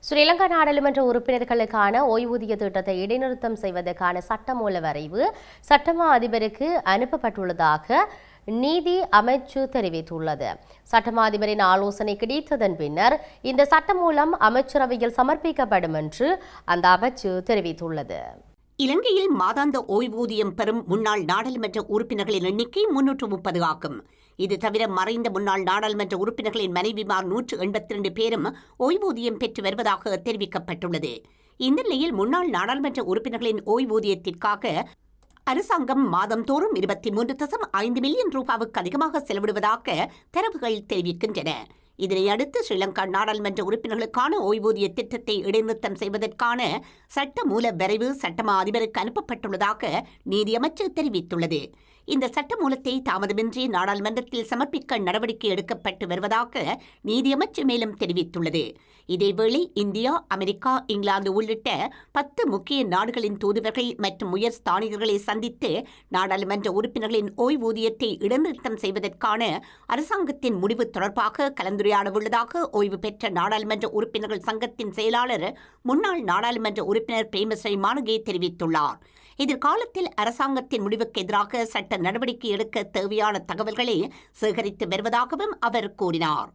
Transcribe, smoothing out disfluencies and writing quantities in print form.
ஸ்ரீலங்கா நாடாளுமன்ற உறுப்பினர்களுக்கான ஓய்வூதிய திட்டத்தை இடைநிறுத்தம் செய்வதற்கான சட்டமூல வரைவு சட்டமா அதிபருக்கு அனுப்பப்பட்டுள்ளதாக நீதி அமைச்சு தெரிவித்துள்ளது. சட்டமா அதிபரின் ஆலோசனை கிடைத்ததன் பின்னர் இந்த சட்டமூலம் அமைச்சரவையில் சமர்ப்பிக்கப்படும் என்று அந்த அமைச்சு தெரிவித்துள்ளது. இலங்கையில் மாதாந்த ஓய்வூதியம் பெறும் முன்னாள் நாடாளுமன்ற உறுப்பினர்களின் எண்ணிக்கை 330 ஆகும். இது தவிர மறைந்த முன்னாள் நாடாளுமன்ற உறுப்பினர்களின் மனைவிமார் 182 பேரும் ஓய்வூதியம் பெற்று வருவதாக தெரிவிக்கப்பட்டுள்ளது. இந்த நிலையில் முன்னாள் நாடாளுமன்ற உறுப்பினர்களின் ஓய்வூதியத்திற்காக அரசாங்கம் மாதந்தோறும் 23.5 மில்லியன் ரூபாவுக்கு அதிகமாக செலவிடுவதாக தரவுகள் தெரிவிக்கின்றன. இதனையடுத்து ஸ்ரீலங்கா நாடாளுமன்ற உறுப்பினர்களுக்கான ஓய்வூதிய திட்டத்தை இடைநிறுத்தம் செய்வதற்கான சட்டமூல வரைவு சட்டமா அதிபருக்கு அனுப்பப்பட்டுள்ளதாக நீதியமைச்சு தெரிவித்துள்ளது. இந்த சட்டமூலத்தை தாமதமின்றி நாடாளுமன்றத்தில் சமர்ப்பிக்க நடவடிக்கை எடுக்கப்பட்டு வருவதாக நீதியமைச்சு மேலும் தெரிவித்துள்ளது. இதேவேளை இந்தியா, அமெரிக்கா, இங்கிலாந்து உள்ளிட்ட 10 முக்கிய நாடுகளின் தூதுவர்கள் மற்றும் உயர் ஸ்தானிகர்களை சந்தித்து நாடாளுமன்ற உறுப்பினர்களின் ஓய்வூதியத்தை இடைநிறுத்தம் செய்வதற்கான அரசாங்கத்தின் முடிவு தொடர்பாக கலந்துரையாடவுள்ளதாக ஓய்வு பெற்ற நாடாளுமன்ற உறுப்பினர்கள் சங்கத்தின் செயலாளர் முன்னாள் நாடாளுமன்ற உறுப்பினர் பிரேமஸ்ரீ மானகே தெரிவித்துள்ளார். எதிர்காலத்தில் அரசாங்கத்தின் முடிவுக்கு எதிராக சட்ட நடவடிக்கை எடுக்க தேவையான தகவல்களை சேகரித்து வருவதாகவும் அவர் கூறினார்.